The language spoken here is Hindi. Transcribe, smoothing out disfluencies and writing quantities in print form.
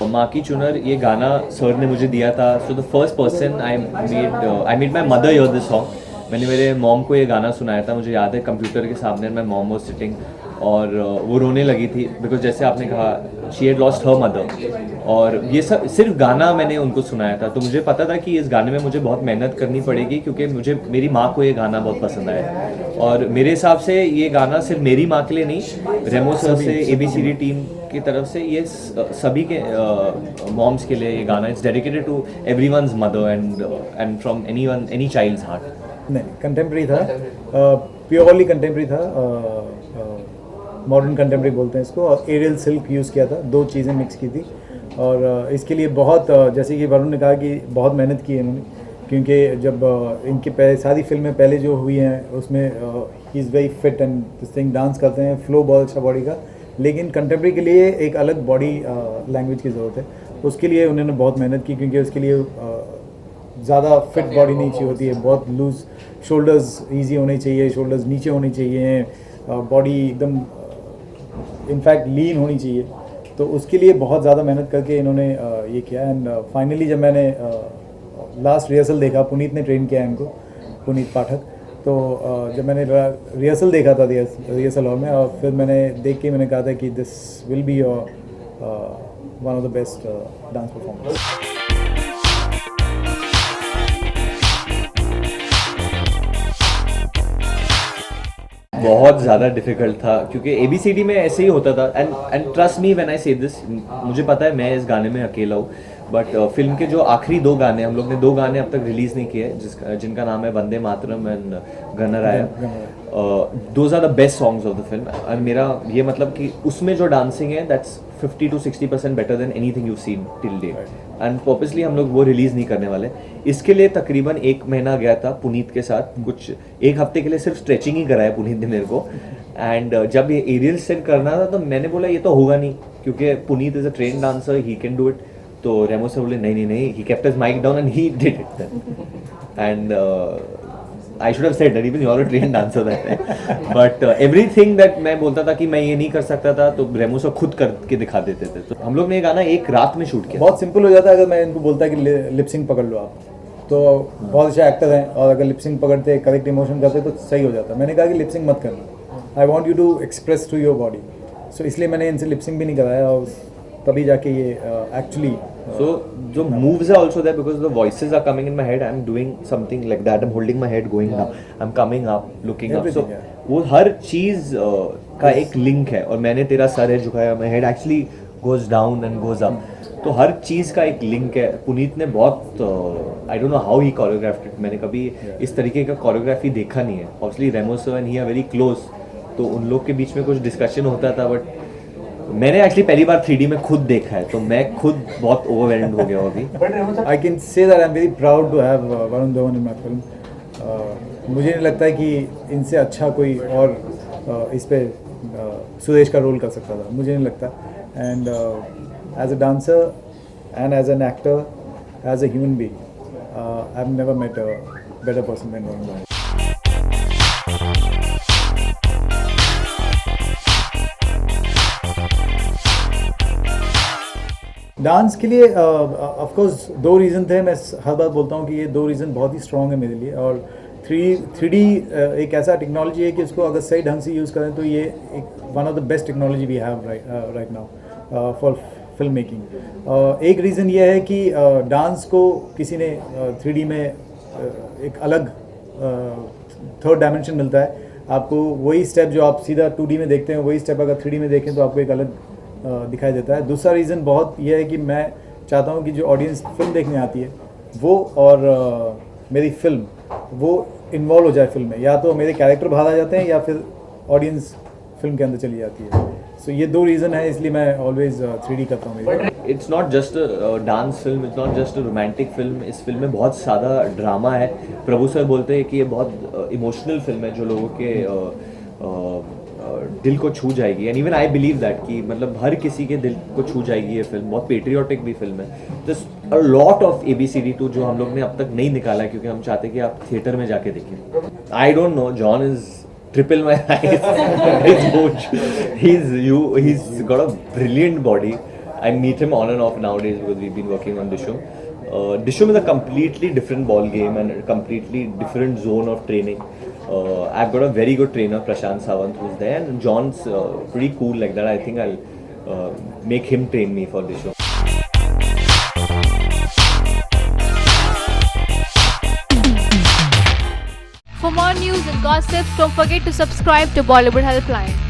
माँ की चुनर ये गाना सर ने मुझे दिया था. So the first person I made my mother here this song. मैंने मेरे मॉम को ये गाना सुनाया था. मुझे याद है कंप्यूटर के सामने माई मॉम वाज सिटिंग और वो रोने लगी थी बिकॉज जैसे आपने कहा she had lost her mother. और ये सब सिर्फ गाना मैंने उनको सुनाया था. तो मुझे पता था कि इस गाने में मुझे बहुत मेहनत करनी पड़ेगी क्योंकि मुझे मेरी माँ को ये गाना बहुत पसंद आया. और मेरे हिसाब से ये गाना सिर्फ मेरी माँ के लिए नहीं, रेमो सर से ABCD टीम की तरफ से ये सभी के मॉम्स के लिए ये गाना it's dedicated to everyone's mother and from any child's heart. नहीं, कंटेम्प्रेरी था, प्योरली कंटेम्प्रेरी था. मॉडर्न कंटेम्प्रेरी बोलते हैं इसको. और एरियल सिल्क यूज़ किया था, दो चीज़ें मिक्स की थी. और इसके लिए बहुत जैसे कि वरुण ने कहा कि बहुत मेहनत की है इन्होंने, क्योंकि जब इनके सारी फिल्में पहले जो हुई हैं उसमें he is very fit and this thing, dance करते हैं, फ्लो बहुत अच्छा बॉडी का. लेकिन कंटेम्प्रेरी के लिए एक अलग बॉडी लैंग्वेज की ज़रूरत है. उसके लिए उन्होंने बहुत मेहनत की क्योंकि उसके लिए ज़्यादा फिट बॉडी नहीं चाहिए होती है. बहुत लूज शोल्डर्स ईजी होने चाहिए, शोल्डर्स नीचे होने चाहिए, बॉडी एकदम इनफैक्ट लीन होनी चाहिए. तो उसके लिए बहुत ज़्यादा मेहनत करके इन्होंने ये किया. एंड फाइनली जब मैंने लास्ट रिहर्सल देखा, पुनीत ने ट्रेन किया इनको, पुनीत पाठक. तो जब मैंने रिहर्सल देखा था रिहर्सल हॉल में, और फिर मैंने देख के मैंने कहा था कि this will be one of the best dance performance. बहुत ज़्यादा डिफिकल्ट था क्योंकि ABCD में ऐसे ही होता था. And trust me when I से दिस, मुझे पता है मैं इस गाने में अकेला हूँ. बट फिल्म के जो आखिरी 2 गाने, हम लोग ने 2 गाने अब तक रिलीज़ नहीं किए जिनका नाम है Vande Mataram and Ganaraya. Those are the best songs of the film. और मेरा ये मतलब कि उसमें जो डांसिंग है that's 50 to 60% better than anything you seen till date. And purposely हम लोग वो रिलीज़ नहीं करने वाले. इसके लिए तकरीबन 1 महीना गया था पुनीत के साथ. कुछ 1 हफ्ते के लिए सिर्फ स्ट्रेचिंग ही कराया पुनीत ने मेरे को. एंड जब ये एरियल सेट करना था तो मैंने बोला ये तो होगा नहीं क्योंकि Puneet is a train dancer, he can do it. तो रेमो से बोले नहीं, he kept his mic down and he did it. And I should have said that even you are a trained dancer that time. But everything that मैं बोलता था कि मैं ये नहीं कर सकता था तो रेमो सर खुद करके दिखा देते थे. तो हम लोग ने ये गाना एक रात में शूट किया. बहुत सिंपल हो जाता है अगर मैं इनको बोलता कि लिपसिंग पकड़ लो आप, तो बहुत अच्छे एक्टर हैं, और अगर लिपसिंग पकड़ते करेक्ट इमोशन करते तो सही हो जाता. मैंने कहा कि लिपसिंग मत करना, I want you to express through your body. So इसलिए मैंने इनसे लिपसिंग भी नहीं कराया, और तभी जाके ये एक्चुअली so जो moves are also there because the voices are coming in my head. I'm doing something like that. I'm holding my head going down. I'm coming up, looking up. So वो हर चीज का एक लिंक है. और मैंने तेरा सर है झुकाया, my head actually goes down and goes up. तो हर चीज़ का एक लिंक है. पुनीत ने बहुत I don't know how he choreographed it. मैंने कभी इस तरीके का कोरियोग्राफी देखा नहीं है. Obviously Remo sir and he are very close. तो उन लोग के बीच में कुछ डिस्कशन होता था. बट मैंने एक्चुअली पहली बार 3D में खुद देखा है तो मैं खुद बहुत ओवरवेल्म्ड हो गया अभी. I can say that I am very proud to have Varun Dhawan in my film. मुझे नहीं लगता है कि इनसे अच्छा कोई और इस पे सुरेश का रोल कर सकता था, मुझे नहीं लगता. And as a dancer and as an actor, as a human being, I have never met a better person than Varun Dhawan. Dance के लिए ऑफ कोर्स 2 रीज़न थे. मैं हर बार बोलता हूँ कि ये 2 रीज़न बहुत ही स्ट्रॉन्ग है मेरे लिए. और 3D एक ऐसा टेक्नोलॉजी है कि उसको अगर सही ढंग से यूज़ करें तो ये एक one of the best technology we have right now for film making. एक रीज़न ये है कि डांस को किसी ने 3D में एक अलग थर्ड डायमेंशन मिलता है आपको. वही स्टेप जो आप सीधा 2D में देखते हैं वही स्टेप अगर 3D में देखें तो आपको एक अलग दिखाई देता है. दूसरा रीज़न बहुत यह है कि मैं चाहता हूँ कि जो ऑडियंस फिल्म देखने आती है वो और मेरी फिल्म वो इन्वॉल्व हो जाए फिल्म में. या तो मेरे कैरेक्टर बाहर आ जाते हैं या फिर ऑडियंस फिल्म के अंदर चली जाती है. सो ये 2 रीज़न है, इसलिए मैं ऑलवेज 3D करता हूँ. It's not just dance film, it's not just romantic film. इस फिल्म में बहुत सारा ड्रामा है. प्रभु सर बोलते हैं कि ये बहुत इमोशनल फिल्म है जो लोगों के दिल को छू जाएगी. And even I believe that कि मतलब हर किसी के दिल को छू जाएगी ये फिल्म. बहुत पेट्रियोटिक भी फिल्म है. Just a lot of ABCD2 जो हम लोग ने अब तक नहीं निकाला है क्योंकि हम चाहते हैं कि आप थिएटर में जाके देखें. I don't know, John is triple my height. He's huge. He's got a brilliant body. I meet him on and off nowadays because we've been working on Dishum. Dishum is a completely different ball game and a completely different zone of training. I've got a very good trainer, Prashant Sawant, who's there, and John's pretty cool like that. I think I'll make him train me for Dishum. For more news and gossips, don't forget to subscribe to Bollywood Helpline.